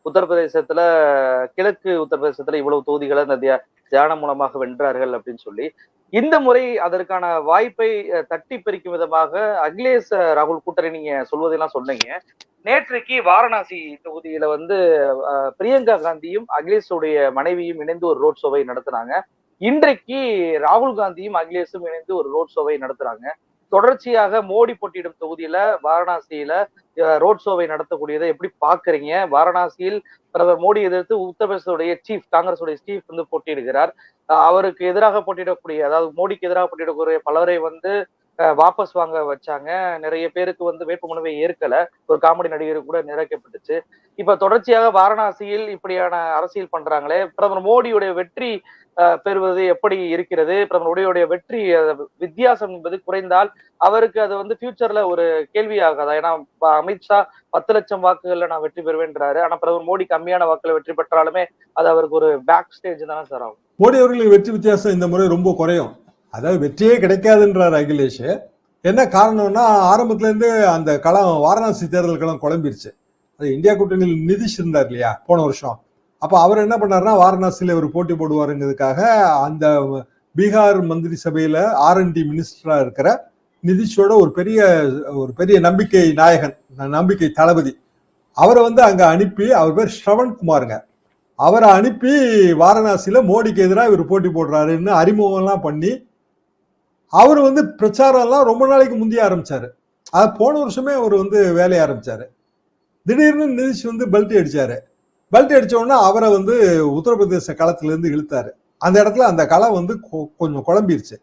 உத்தரப்பிரதேசத்துல கிழக்கு உத்தரப்பிரதேசத்துல இவ்வளவு தொகுதிகளை இந்த தியானம் மூலமாக வென்றார்கள் அப்படின்னு சொல்லி இந்த முறை அதற்கான வாய்ப்பை தட்டி பறிக்கும் விதமாக அகிலேஷ் ராகுல் கூட்டணி நீங்க சொல்வதெல்லாம் சொன்னீங்க. நேற்றைக்கு வாரணாசி தொகுதியில வந்து பிரியங்கா காந்தியும் அகிலேஷுடைய மனைவியும் இணைந்து ஒரு ரோட் ஷோவை நடத்தினாங்க. இன்றைக்கு ராகுல் காந்தியும் அகிலேஷும் இணைந்து ஒரு ரோட் ஷோவை நடத்துறாங்க. தொடர்ச்சியாக மோடி போட்டியிடும் தொகுதியில வாரணாசியில ரோட் ஷோவை நடத்தக்கூடியதை எப்படி பாக்குறீங்க? வாரணாசியில் பிரதமர் மோடி எதிர்த்து உத்தரப்பிரதேசத்துடைய சீஃப் காங்கிரசுடைய சீஃப் வந்து போட்டியிடுகிறார். அவருக்கு எதிராக போட்டியிடக்கூடிய, அதாவது மோடிக்கு எதிராக போட்டியிடக்கூடிய பலரை வந்து வாபஸ் வாங்க வச்சாங்க. நிறைய பேருக்கு வந்து வேட்புமனுவை ஏற்கல. ஒரு காமெடி நடிகர் கூட நிறைக்கப்பட்டுச்சு. இப்ப தொடர்ச்சியாக வாரணாசியில் இப்படியான அரசியல் பண்றாங்களே, பிரதமர் மோடியுடைய வெற்றி பெறுவது எப்படி இருக்கிறது? பிரதமர் மோடியுடைய வெற்றி வித்தியாசம் என்பது குறைந்தால் அவருக்கு அது வந்து ஃபியூச்சர்ல ஒரு கேள்வி ஆகாதா? ஏன்னா அமித்ஷா 10 லட்சம் வாக்குகள்ல நான் வெற்றி பெறுவேன்றாரு. ஆனா பிரதமர் மோடி கம்மியான வாக்குல வெற்றி பெற்றாலுமே அது அவருக்கு ஒரு பேக் ஸ்டேஜ் தானே சார் ஆகும். மோடி அவர்களுக்கு வெற்றி வித்தியாசம் இந்த முறை ரொம்ப குறையும். அதாவது வெற்றியே கிடைக்காதுன்றார் அகிலேஷ். என்ன காரணம்னா, ஆரம்பத்துல இருந்து அந்த களம் வாரணாசி தேர்தல் களம் குழம்பிருச்சு. அது இந்தியா கூட்டணியில் நிதிஷ் இருந்தார் இல்லையா போன வருஷம். அப்ப அவர் என்ன பண்ணாருன்னா, வாரணாசியில ஒரு போட்டி போடுவாருங்கிறதுக்காக அந்த பீகார் மந்திரி சபையில R&D மினிஸ்டரா இருக்கிற நிதிஷோட ஒரு பெரிய நம்பிக்கை நாயகன், நம்பிக்கை தளபதி, அவரை வந்து அங்க அனுப்பி, அவர் பேர் ஸ்ரவன் குமாருங்க, அவரை அனுப்பி வாரணாசியில மோடிக்கு எதிராக இவர் போட்டி போடுறாருன்னு அறிமுகம் எல்லாம் பண்ணி அவர் வந்து பிரச்சாரம் எல்லாம் ரொம்ப நாளைக்கு முந்தைய ஆரம்பிச்சாரு. அது போன வருஷமே அவர் வந்து வேலையை ஆரம்பிச்சாரு. திடீர்னு நிதிஷ் வந்து பெல்ட் அடிச்சாரு. பெல்ட் அடிச்ச உடனே அவரை வந்து உத்தரப்பிரதேச களத்துல இருந்து இழுத்தாரு. அந்த இடத்துல அந்த களம் வந்து கொஞ்சம் குழம்பிருச்சு.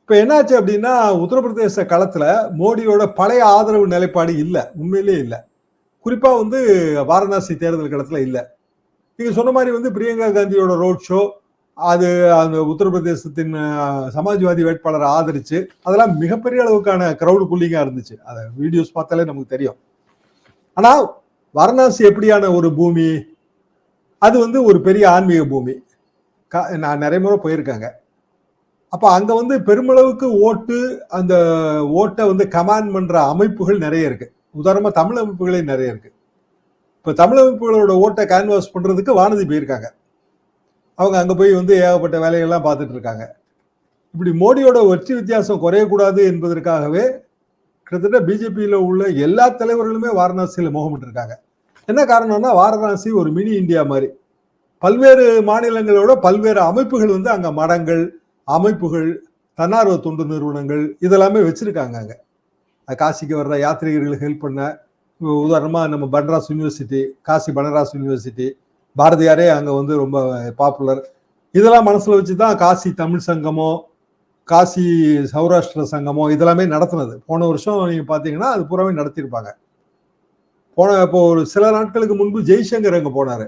இப்ப என்னாச்சு அப்படின்னா, உத்தரப்பிரதேச களத்துல மோடியோட பழைய ஆதரவு நிலைப்பாடு இல்ல, உண்மையிலேயே இல்ல. குறிப்பா வந்து வாரணாசி தேர்தல் களத்துல இல்ல. நீங்க சொன்ன மாதிரி வந்து பிரியங்கா காந்தியோட ரோட் ஷோ, அது அந்த உத்தரப்பிரதேசத்தின் சமாஜ்வாதி வேட்பாளரை ஆதரிச்சு அதெல்லாம் மிகப்பெரிய அளவுக்கான கிரௌடு புல்லிங்கா இருந்துச்சு. அத வீடியோஸ் பார்த்தாலே நமக்கு தெரியும். ஆனா வாரணாசி எப்படியான ஒரு பூமி? அது வந்து ஒரு பெரிய ஆன்மீக பூமி. நான் நிறைய முறை போயிருக்காங்க. அப்ப அங்க வந்து பெருமளவுக்கு அந்த ஓட்டை வந்து கமாண்ட் பண்ற அமைப்புகள் நிறைய இருக்கு. உதாரணமா தமிழ் அமைப்புகளே நிறைய இருக்கு. இப்ப தமிழ் அமைப்புகளோட ஓட்டை கேன்வாஸ் பண்றதுக்கு வானதி போயிருக்காங்க. அவங்க அங்க போய் வந்து ஏகப்பட்ட வேலைகள்லாம் பார்த்துட்டு இருக்காங்க. இப்படி மோடியோட வெற்றி வித்தியாசம் குறையக்கூடாது என்பதற்காகவே கிட்டத்தட்ட பிஜேபியில உள்ள எல்லா தலைவர்களுமே வாரணாசியில முகமிட்டு இருக்காங்க. என்ன காரணம்னா, வாரணாசி ஒரு மினி இந்தியா மாதிரி. பல்வேறு மாநிலங்களோட பல்வேறு அமைப்புகள் வந்து அங்க மடங்கள், அமைப்புகள், தன்னார்வ தொண்டு நிறுவனங்கள் இதெல்லாமே வச்சிருக்காங்க. அங்க காசிக்கு வர்ற யாத்ரீகர்களுக்கு ஹெல்ப் பண்ண, உதாரணமா நம்ம பனராஸ் யூனிவர்சிட்டி, காசி பனராஸ் யூனிவர்சிட்டி, பாரதியாரே அங்க வந்து ரொம்ப பாப்புலர். இதெல்லாம் மனசுல வச்சுதான் காசி தமிழ் சங்கமோ, காசி சௌராஷ்டிர சங்கமோ இதெல்லாமே நடத்துனது. போன வருஷம் நீங்க பாத்தீங்கன்னா அது பூராவே நடத்தியிருப்பாங்க. இப்போ ஒரு சில நாட்களுக்கு முன்பு ஜெய்சங்கர் அங்க போனாரு.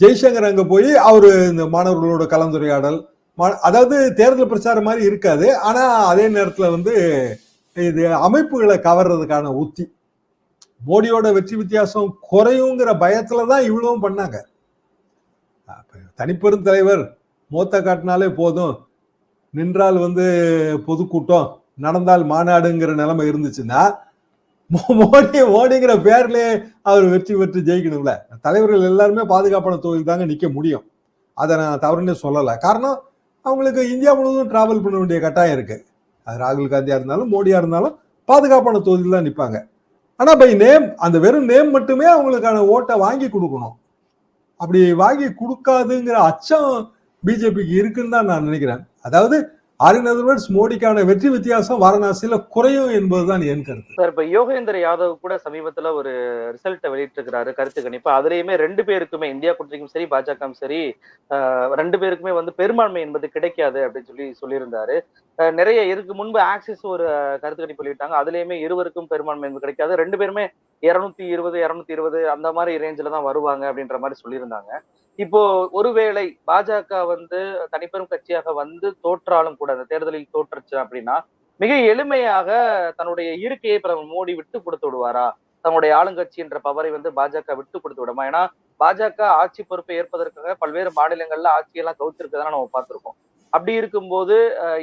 ஜெய்சங்கர் அங்க போய் அவரு இந்த மாணவர்களோட கலந்துரையாடல், அதாவது தேர்தல் பிரச்சாரம் மாதிரி இருக்காது. ஆனா அதே நேரத்துல வந்து இது அமைப்புகளை கவர்றதுக்கான உத்தி. மோடியோட வெற்றி வித்தியாசம் குறையுங்கிற பயத்துலதான் இவ்வளவும் பண்ணாங்க. தனிப்பெரும் தலைவர் மோத்த காட்டினாலே போதும், நின்றால் வந்து பொதுக்கூட்டம், நடந்தால் மாநாடுங்கிற நிலைமை இருந்துச்சுன்னா மோடிங்கிற பேர்லயே அவர் வெற்றி பெற்று ஜெயிக்கணும்ல. தலைவர்கள் எல்லாருமே பாதுகாப்பான தொகுதியில் தாங்க நிக்க முடியும். அதை நான் தவறுன்னு சொல்லலை. காரணம், அவங்களுக்கு இந்தியா முழுவதும் டிராவல் பண்ண வேண்டிய கட்டாயம் இருக்கு. அது ராகுல் காந்தியா இருந்தாலும் மோடியா இருந்தாலும் பாதுகாப்பான தொகுதியில் தான் நிற்பாங்க. ஆனா பை நேம், அந்த வெறும் நேம் மட்டுமே அவங்களுக்கான ஓட்டை வாங்கி கொடுக்கணும். அப்படி வாங்கி கொடுக்காதுங்கிற அச்சம் பிஜேபிக்கு இருக்குன்னு தான் நான் நினைக்கிறேன். அதாவது மோடிக்கான வெற்றி வித்தியாசம் வாரணாசியில குறையும் என்பதுதான் என் கருத்து. சார், இப்ப யோகேந்திர யாதவ் கூட சமீபத்துல ஒரு ரிசல்ட்டை வெளியிட்டிருக்கிறாரு, கருத்து கணிப்பு. அதுலயுமே 2 பேருக்குமே, இந்தியா கூட்டணிக்கும் சரி பாஜகவும் சரி, 2 பேருக்குமே வந்து பெரும்பான்மை என்பது கிடைக்காது அப்படின்னு சொல்லியிருந்தாரு. நிறைய இதுக்கு முன்பு ஆக்சிஸ் ஒரு கருத்து கணிப்பு வெளியிட்டாங்க. அதுலயுமே இருவருக்கும் பெரும்பான்மை என்பது கிடைக்காது, 2 பேருமே 220 220 அந்த மாதிரி ரேஞ்சில தான் வருவாங்க அப்படின்ற மாதிரி சொல்லியிருந்தாங்க. இப்போ ஒருவேளை பாஜக வந்து தனிப்பெரும் கட்சியாக வந்து தோற்றாலும் கூட, அந்த தேர்தலில் தோற்றுச்சு அப்படின்னா மிக எளிமையாக தன்னுடைய இருக்கையை பிரதமர் மோடி விட்டு கொடுத்து விடுவாரா? தன்னுடைய ஆளுங்கட்சி என்ற பவரை வந்து பாஜக விட்டு கொடுத்து விடுமா? ஏன்னா பாஜக ஆட்சி பொறுப்பை ஏற்பதற்காக பல்வேறு மாநிலங்கள்ல ஆட்சியெல்லாம் கவுத்திருக்கதான் நம்ம பார்த்திருக்கோம். அப்படி இருக்கும்போது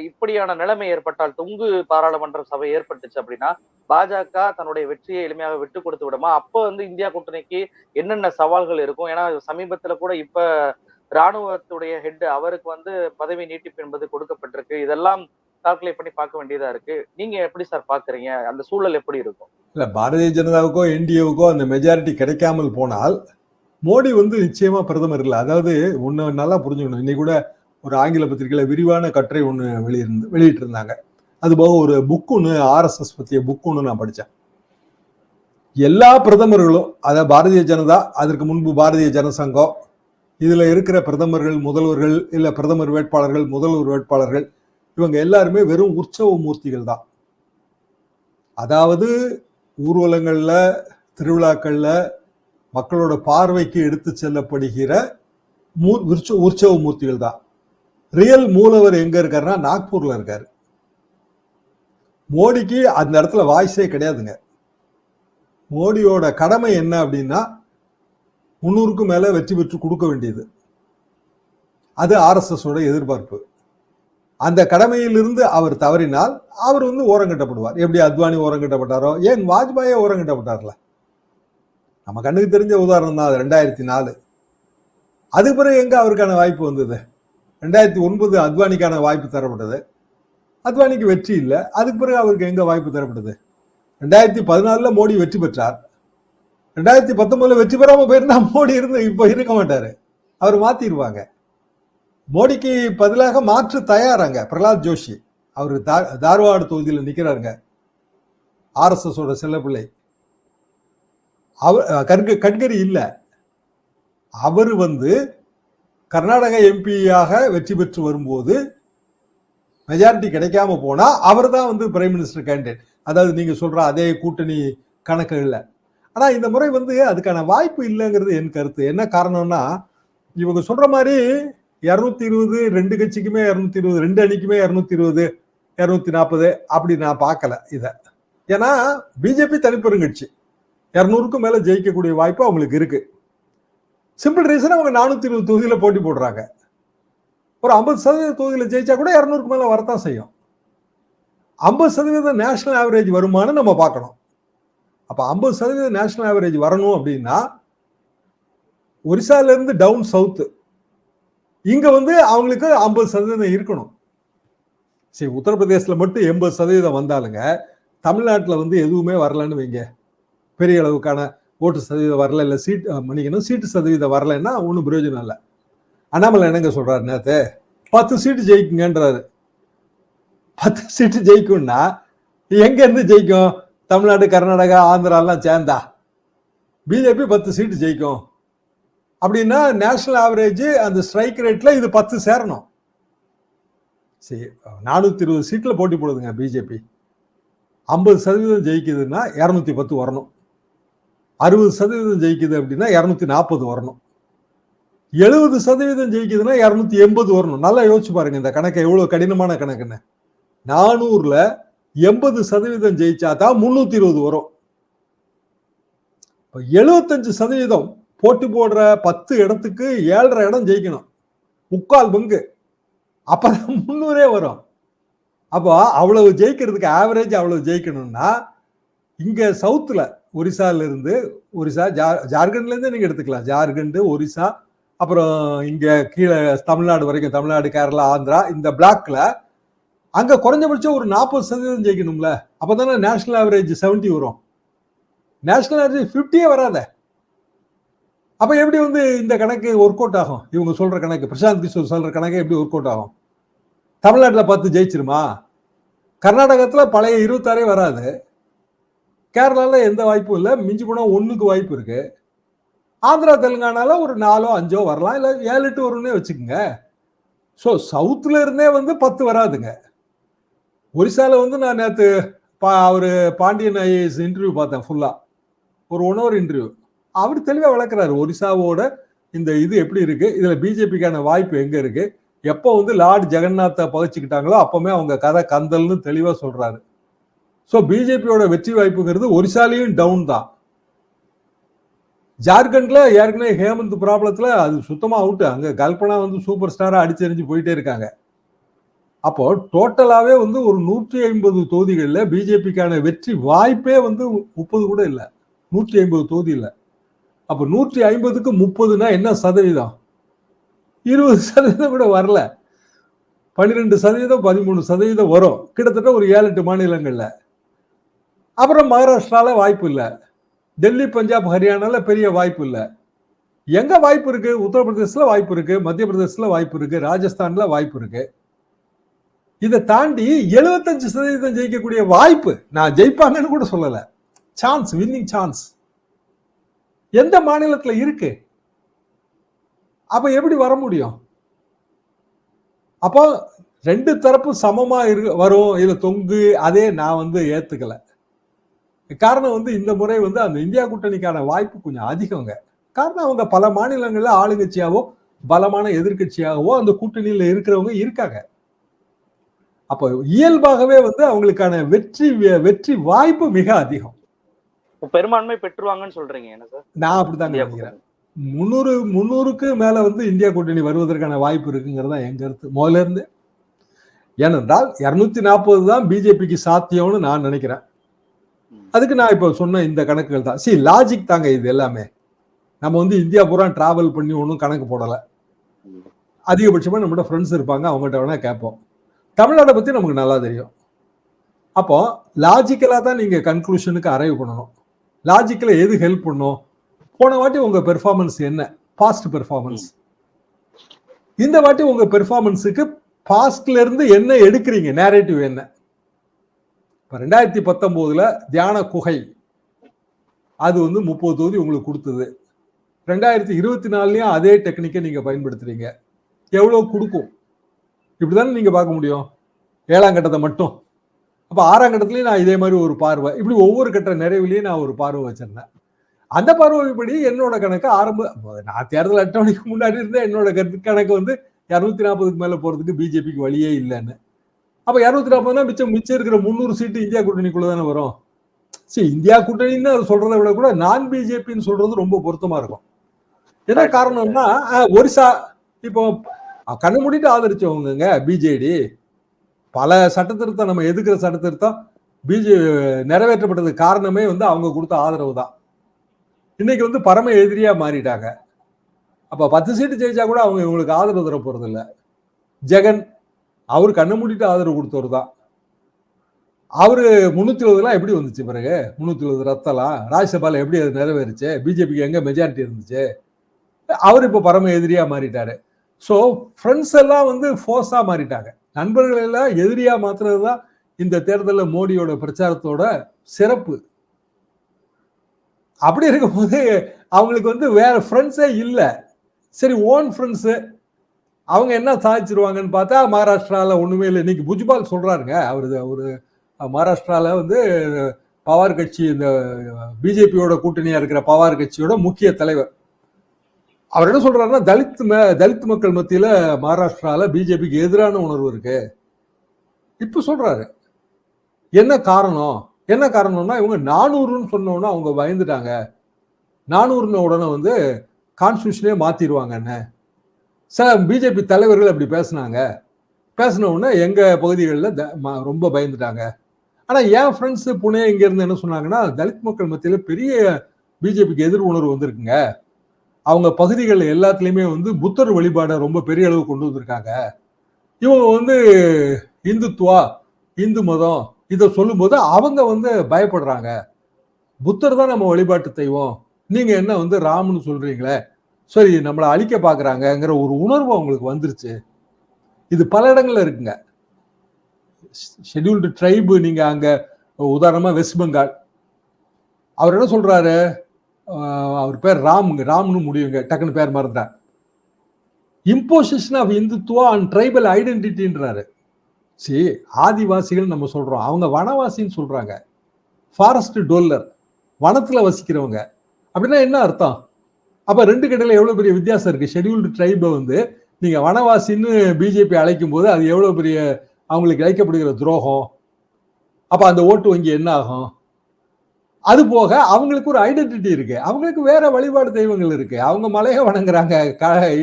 இப்படியான நிலைமை ஏற்பட்டால், தொங்கு பாராளுமன்ற சபை ஏற்பட்டுச்சு அப்படின்னா, பாஜக தன்னுடைய வெற்றியை எளிமையாக விட்டு கொடுத்து விடுமா? அப்ப வந்து இந்தியா கூட்டணிக்கு என்னென்ன சவால்கள் இருக்கும்? ஏன்னா சமீபத்துல கூட இப்ப ராணுவத்துடைய ஹெட் அவருக்கு வந்து பதவி நீட்டிப்பு என்பது கொடுக்கப்பட்டிருக்கு. இதெல்லாம் கால்குலேட் பண்ணி பார்க்க வேண்டியதா இருக்கு. நீங்க எப்படி சார் பார்க்குறீங்க? அந்த சூழல் எப்படி இருக்கும்? இல்ல, பாரதிய ஜனதாவுக்கோ என்டிஏவுக்கோ அந்த மெஜாரிட்டி கிடைக்காமல் போனால் மோடி வந்து நிச்சயமா பிரதமர் இல்லை. அதாவது ஒண்ணு நல்லா புரிஞ்சுக்கணும். இன்னைக்கு கூட ஒரு ஆங்கில பத்திரிகையில விரிவான கட்டுரை ஒண்ணு வெளியிட்டு இருந்தாங்க. அது போக ஒரு புக் ஒண்ணு, ஆர்எஸ்எஸ் பத்திய புக் ஒண்ணு நான் படிச்சேன். எல்லா பிரதமர்களும், அதாவது பாரதிய ஜனதா, அதற்கு முன்பு பாரதிய ஜனசங்கம், இதுல இருக்கிற பிரதமர்கள், முதல்வர்கள், இல்ல பிரதமர் வேட்பாளர்கள், முதல்வர் வேட்பாளர்கள், இவங்க எல்லாருமே வெறும் உற்சவ மூர்த்திகள் தான். அதாவது ஊர்வலங்கள்ல, திருவிழாக்கள்ல மக்களோட பார்வைக்கு எடுத்து செல்லப்படுகிற உற்சவ மூர்த்திகள் தான். ரியல் மூலவர் எங்க இருக்காருன்னா நாக்பூர்ல இருக்காரு. மோடிக்கு அந்த இடத்துல வாய்ஸே கிடையாதுங்க. மோடியோட கடமை என்ன அப்படின்னா 300க்கும் மேல வெற்றி பெற்று கொடுக்க வேண்டியது. அது ஆர்எஸ்எஸ் எதிர்பார்ப்பு. அந்த கடமையிலிருந்து அவர் தவறினால் அவர் வந்து ஓரங்கட்டப்படுவார். எப்படி அத்வானி ஓரங்கட்டப்பட்டாரோ, ஏன் வாஜ்பாயே ஓரங்கட்டப்பட்டார்ல. நம்ம கண்ணுக்கு தெரிஞ்ச உதாரணம் தான் 2004. அதுக்கு பிறகு எங்க அவருக்கான வாய்ப்பு வந்தது? 2009 அத்வானிக்கான வாய்ப்பு தரப்பட்டது. அத்வானிக்கு வெற்றி இல்லை. அதுக்கு பிறகு அவருக்கு எங்க வாய்ப்பு தரப்பட்டது? 2014 மோடி வெற்றி பெற்றார். 2019 வெற்றி பெறாம போயிருந்தா மோடி இப்ப இருக்க மாட்டாரு. அவர் மாத்திடுவாங்க. மோடிக்கு பதிலாக மாற்று தயாராங்க. பிரகலாத் ஜோஷி அவரு தார்வாடு தொகுதியில் நிக்கிறாருங்க. ஆர்எஸ்எஸ் செல்ல பிள்ளை. கட்கரி இல்ல. அவர் வந்து கர்நாடக எம்பியாக வெற்றி பெற்று வரும்போது மெஜாரிட்டி கிடைக்காம போனா அவர் தான் வந்து பிரைம் மினிஸ்டர் கேண்டிடேட். அதாவது நீங்க சொல்ற அதே கூட்டணி கணக்குகள்ல. ஆனா இந்த முறை வந்து அதுக்கான வாய்ப்பு இல்லைங்கிறது என் கருத்து. என்ன காரணம்னா, இவங்க சொல்ற மாதிரி 220 ரெண்டு கட்சிக்குமே 220, ரெண்டு அணிக்குமே 220, 240 அப்படி நான் பார்க்கல இத. ஏன்னா பிஜேபி தனிப்பெரும் கட்சி, 200க்கும் மேல ஜெயிக்கக்கூடிய வாய்ப்பு அவங்களுக்கு இருக்கு. சிம்பிள் ரீசன், அவங்க 420 தொகுதியில போட்டி போடுறாங்க. ஒரு 50% தொகுதியில ஜெயிச்சா கூட 200க்கு மேல வரத்தான் செய்யும். 50% நேஷனல் ஆவரேஜ் வருமானு நம்ம பார்க்கணும். அப்ப 50% நேஷனல் ஆவரேஜ் வரணும் அப்படின்னா ஒரிசால இருந்து டவுன் சவுத் இங்க வந்து அவங்களுக்கு 50% இருக்கணும். சரி, உத்தரப்பிரதேசத்துல மட்டும் 80% வந்தாலுங்க, தமிழ்நாட்டுல வந்து எதுவுமே வரலன்னு வைங்க, பெரிய அளவுக்கான ஓட்டு சதவீதம் வரல, இல்ல சீட்டு சதவீதம் வரலன்னா ஒன்றும் பிரயோஜனம் இல்லை. அண்ணாமலை என்னங்க சொல்றாரு, நேத்து 10 சீட்டு ஜெயிக்குங்கன்றாரு. 10 சீட்டு ஜெயிக்கும்னா எங்க இருந்து ஜெயிக்கும்? தமிழ்நாடு, கர்நாடகா, ஆந்திரா எல்லாம் சேர்ந்தா பிஜேபி 10 சீட்டு ஜெயிக்கும். அப்படின்னா நேஷனல் ஆவரேஜ் அந்த ஸ்ட்ரைக் ரேட்ல இது 10 சேரணும். சரி, 420 சீட்ல போட்டி போடுதுங்க பிஜேபி. 50% ஜெயிக்குதுன்னா 210 வரணும். 60% ஜெயிக்குது அப்படின்னா 240 வரணும். 70% ஜெயிக்குதுன்னா 280 வரணும். நல்லா யோசிச்சு பாருங்க இந்த கணக்கு எவ்வளவு கடினமான கணக்குன்னு. 400ல 80% ஜெயிச்சா தான் 320 வரும். 75% போட்டி போடுற 10 இடத்துக்கு 7.5 இடம் ஜெயிக்கணும், 3/4 பங்கு. அப்பதான் 300 வரும். அப்போ அவ்வளவு ஜெயிக்கிறதுக்கு ஆவரேஜ் அவ்வளவு ஜெயிக்கணும்னா இங்க சவுத்துல ஒரிசால இருந்து, ஒரிசா ஜார்க்கண்ட்ல இருந்து நீங்க எடுத்துக்கலாம், ஜார்க்கண்ட், ஒரிசா, அப்புறம் இங்க கீழே தமிழ்நாடு வரைக்கும், தமிழ்நாடு, கேரளா, ஆந்திரா, இந்த பிளாக்ல அங்க குறைஞ்சபட்சம் ஒரு 40% ஜெயிக்கணும்ல. அப்பதானே நேஷனல் ஆவரேஜ் 70 வரும். நேஷனல் ஆவரேஜ் 50 வராத. அப்ப எப்படி வந்து இந்த கணக்கு ஒர்க் அவுட் ஆகும்? இவங்க சொல்ற கணக்கு, பிரசாந்த் கிஷோர் சொல்ற கணக்கு எப்படி ஒர்க் அவுட் ஆகும்? தமிழ்நாட்டுல 10 ஜெயிச்சிருமா? கர்நாடகத்துல பழைய 26 வராது. கேரளால எந்த வாய்ப்பும் இல்லை, மிஞ்சி போனா 1க்கு வாய்ப்பு இருக்கு. ஆந்திரா, தெலுங்கானால ஒரு 4ஓ 5ஓ வரலாம், இல்ல 7 8 வரும்னே வச்சுக்கோங்க. ஸோ சவுத்துல இருந்தே வந்து 10 வராதுங்க. ஒரிசால வந்து நான் நேற்று அவரு பாண்டியன் ஐஏஎஸ் இன்டர்வியூ பார்த்தேன், ஃபுல்லா ஒரு 1 hour இன்டர்வியூ. அவர் தெளிவா விளக்குறாரு ஒரிசாவோட இந்த இது எப்படி இருக்கு, இதுல பிஜேபிக்கான வாய்ப்பு எங்க இருக்கு, எப்போ வந்து லார்ட் ஜெகநாத்தை பகிச்சுக்கிட்டாங்களோ அப்பவுமே அவங்க கதை கந்தல்னு தெளிவா சொல்றாரு. ஸோ பிஜேபியோட வெற்றி வாய்ப்புங்கிறது ஒரிசாலையும் டவுன் தான். ஜார்க்கண்ட்ல ஏற்கனவே ஹேமந்த் ப்ராப்ளத்துல அது சுத்தமா அவுட். அங்க கல்பனா வந்து சூப்பர் ஸ்டாரா அடிச்செறிஞ்சு போயிட்டே இருக்காங்க. அப்போ டோட்டலாவே வந்து ஒரு 150 தொகுதிகள்ல பிஜேபிக்கான வெற்றி வாய்ப்பே வந்து 30 கூட இல்ல, 150 தொகுதி இல்ல. அப்ப 150க்கு 30னா என்ன சதவீதம்? 20% கூட வரல. 12%, 13% வரும், கிட்டத்தட்ட ஒரு 7-8 மாநிலங்கள்ல. அப்புறம் மகாராஷ்டிரால வாய்ப்பு இல்ல, டெல்லி, பஞ்சாப், ஹரியானால பெரிய வாய்ப்பு இல்ல. எங்க வாய்ப்பு இருக்கு? உத்தரப்பிரதேசல வாய்ப்பு இருக்கு, மத்திய பிரதேசல வாய்ப்பு இருக்கு, ராஜஸ்தான்ல வாய்ப்பு இருக்கு. இதை தாண்டி 75% ஜெயிக்கக்கூடிய வாய்ப்பு, நான் ஜெயிப்பாங்கன்னு கூட சொல்லல, சான்ஸ், வின்னிங் சான்ஸ் எந்த மாநிலத்துல இருக்கு? அப்ப எப்படி வர முடியும்? அப்போ ரெண்டு தரப்பு சமமா வரும் இதுல தொங்கு, அதே நான் வந்து ஏத்துக்கல. காரணம் வந்து இந்த முறை வந்து அந்த இந்தியா கூட்டணிக்கான வாய்ப்பு கொஞ்சம் அதிகங்க. காரணம் அவங்க பல மாநிலங்கள்ல ஆளுங்கட்சியாவோ பலமான எதிர்கட்சியாகவோ அந்த கூட்டணியில இருக்கிறவங்க இருக்காங்க. அப்ப இயல்பாகவே வந்து அவங்களுக்கான வெற்றி வாய்ப்பு மிக அதிகம். பெரும்பான்மை பெற்றுவாங்கன்னு சொல்றீங்க என்ன சார்? நான் அப்படித்தான் நினைக்கிறேன். 300க்கு மேல வந்து இந்தியா கூட்டணி வருவதற்கான வாய்ப்பு இருக்குங்கிறதா என் கருத்து முதல்ல இருந்து. ஏனென்றால் 240 தான் பிஜேபிக்கு சாத்தியம்னு நான் நினைக்கிறேன். அதுக்கு நான் இப்ப சொன்ன இந்த கணக்குகள் தான். லாஜிக் தாங்க இது எல்லாமே. நம்ம வந்து இந்தியா பூரா டிராவல் பண்ணி ஒன்றும் கணக்கு போடல. அதிகபட்சமா நம்மளோட ஃப்ரெண்ட்ஸ் இருப்பாங்க, அவங்ககிட்ட வேணா கேட்போம். தமிழ்நாட்டை பத்தி நமக்கு நல்லா தெரியும். அப்போ லாஜிக்கலா தான் நீங்க கன்க்ளூஷனுக்கு அரைவ் பண்ணணும். லாஜிக்கல எது ஹெல்ப் பண்ணும்? போன வாட்டி உங்க பெர்ஃபார்மன்ஸ் என்ன? Past performance. இந்த வாட்டி உங்க பெர்ஃபார்மன்ஸுக்கு பாஸ்ட்ல இருந்து என்ன எடுக்கிறீங்க? நேரேட்டிவ் என்ன? 2019ல தியான குகை அது வந்து 30 தொகுதி உங்களுக்கு கொடுத்தது. 2024லயும் அதே டெக்னிக்கை நீங்க பயன்படுத்துறீங்க. எவ்வளவு கொடுக்கும்? இப்படிதானே நீங்க பார்க்க முடியும் 7ஆம் கட்டத்தை மட்டும். அப்ப 6ஆம் கட்டத்திலயும் நான் இதே மாதிரி ஒரு பார்வை, இப்படி ஒவ்வொரு கட்ட நிறைவுலயும் நான் ஒரு பார்வை வச்சிருந்தேன். அந்த பார்வைப்படி என்னோட கணக்கு நான் தேர்தல் அட்டவணைக்கு முன்னாடி இருந்த என்னோட கணக்கு வந்து 240க்கு மேல போறதுக்கு பிஜேபிக்கு வழியே இல்லைன்னு. அப்ப 240 மிச்சம் இருக்கிற 300 சீட்டு இந்தியா கூட்டணிக்குள்ள தானே வரும். சரி, இந்தியா கூட்டணின்னு சொல்றதை விட கூட நான் பிஜேபின்னு சொல்றது ரொம்ப பொருத்தமா இருக்கும். என்ன காரணம்னா ஒரிசா இப்போ கண்ணு மூடிட்டு ஆதரிச்சவங்க பிஜேடி. பல சட்டத்திருத்தம், நம்ம எதுக்குற சட்டத்திருத்தம் நிறைவேற்றப்பட்டதுக்கு காரணமே வந்து அவங்க கொடுத்த ஆதரவு தான். இன்னைக்கு வந்து பரம எதிரியா மாறிட்டாங்க. அப்ப 10 சீட்டு ஜெயிச்சா கூட அவங்க இவங்களுக்கு ஆதரவு தர போறது இல்ல. ஜெகன் அவரு கண்ணு மூடிட்டு ஆதரவு கொடுத்தவர் தான். அவரு 320 எப்படி வந்துச்சு? பிறகு 320 ரத்தலாம் ராஜ்யசபால எப்படி அது நிறைவேறுச்சு? பிஜேபிக்கு எங்க மெஜாரிட்டி இருந்துச்சு? அவர் இப்ப பரம எதிரியா மாறிட்டாரு. சோ ஃப்ரெண்ட்ஸ் எல்லாம் வந்து ஃபோர்ஸா மாறிட்டாங்க. நண்பர்கள் எல்லாம் எதிரியா மாத்துறதுதான் இந்த தேர்தலில் மோடியோட பிரச்சாரத்தோட சிறப்பு. அப்படி இருக்கும்போது அவங்களுக்கு வந்து வேற ஃப்ரெண்ட்ஸே இல்ல. சரி, ஓன் ஃப்ரெண்ட்ஸ் அவங்க என்ன சாதிச்சிருவாங்கன்னு பார்த்தா மகாராஷ்டிரால ஒண்ணுமே இல்லை. இன்னைக்கு புஜ்பால் சொல்றாருங்க, அவரு மகாராஷ்டிரால வந்து பவார் கட்சி, இந்த பிஜேபியோட கூட்டணியா இருக்கிற பவார் கட்சியோட முக்கிய தலைவர். அவர் என்ன சொல்றாருன்னா, தலித் மக்கள் மத்தியில மகாராஷ்டிரால பிஜேபிக்கு எதிரான உணர்வு இருக்கு இப்ப சொல்றாரு. என்ன காரணம்னா இவங்க 400ன்னு சொன்னோன்னா அவங்க பயந்துட்டாங்க. 400 உடனே வந்து கான்ஸ்டியூஷனே மாத்திடுவாங்கன்னு சில பிஜேபி தலைவர்கள் அப்படி பேசின உடனே எங்க பகுதிகளில் ரொம்ப பயந்துட்டாங்க. ஆனா என் ஃப்ரெண்ட்ஸ் புனே இங்க இருந்து என்ன சொன்னாங்கன்னா, தலித் மக்கள் மத்தியில பெரிய பிஜேபிக்கு எதிர் உணர்வு வந்திருக்குங்க. அவங்க பகுதிகள் எல்லாத்துலயுமே வந்து புத்தர் வழிபாடை ரொம்ப பெரிய அளவு கொண்டு வந்திருக்காங்க. இவங்க வந்து இந்துத்துவா, இந்து மதம் இதை சொல்லும் போது அவங்க வந்து பயப்படுறாங்க. புத்தர் தான் நம்ம வழிபாட்டு தெய்வம், நீங்க என்ன வந்து ராம்னு சொல்றீங்களே, சரி நம்மளை அழிக்க பாக்குறாங்கிற ஒரு உணர்வு அவங்களுக்கு வந்துருச்சு. இது பல இடங்கள்ல இருக்குங்க. ஷெட்யூல்டு ட்ரைபு, நீங்க அங்க உதாரணமா வெஸ்ட் பெங்கால், அவர் என்ன சொல்றாரு, அவர் பேர் ராம்னு முடியுங்க, டக்குன்னு பேர் மறந்துட்டேன். Imposition of Hindutva and tribal ஐடென்டிட்டின்றாரு. சரி, ஆதிவாசிகள் நம்ம சொல்றோம், அவங்க வனவாசின்னு சொல்றாங்க. ஃபாரஸ்ட் டோல்லர், வனத்துல வசிக்கிறவங்க. அப்படின்னா என்ன அர்த்தம்? அப்ப ரெண்டு கடையில எவ்வளவு பெரிய வித்தியாசம் இருக்கு. ஷெட்யூல்டு ட்ரைபை வந்து நீங்க வனவாசின்னு பிஜேபி அழைக்கும் போது அது எவ்வளவு பெரிய அவங்களுக்கு இழைக்கப்படுகிற துரோகம். அப்ப அந்த ஓட்டு வங்கி என்ன ஆகும்? அது போக அவங்களுக்கு ஒரு ஐடென்டிட்டி இருக்கு, அவங்களுக்கு வேற வழிபாடு தெய்வங்கள் இருக்கு. அவங்க மலையை வணங்குறாங்க,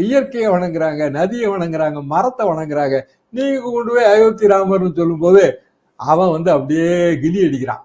இயற்கையை வணங்குறாங்க, நதியை வணங்குறாங்க, மரத்தை வணங்குறாங்க. நீங்க கொண்டு போய் அயோத்தி ராமர்னு சொல்லும் போது அவன் அப்படியே கிலி அடிக்கிறான்.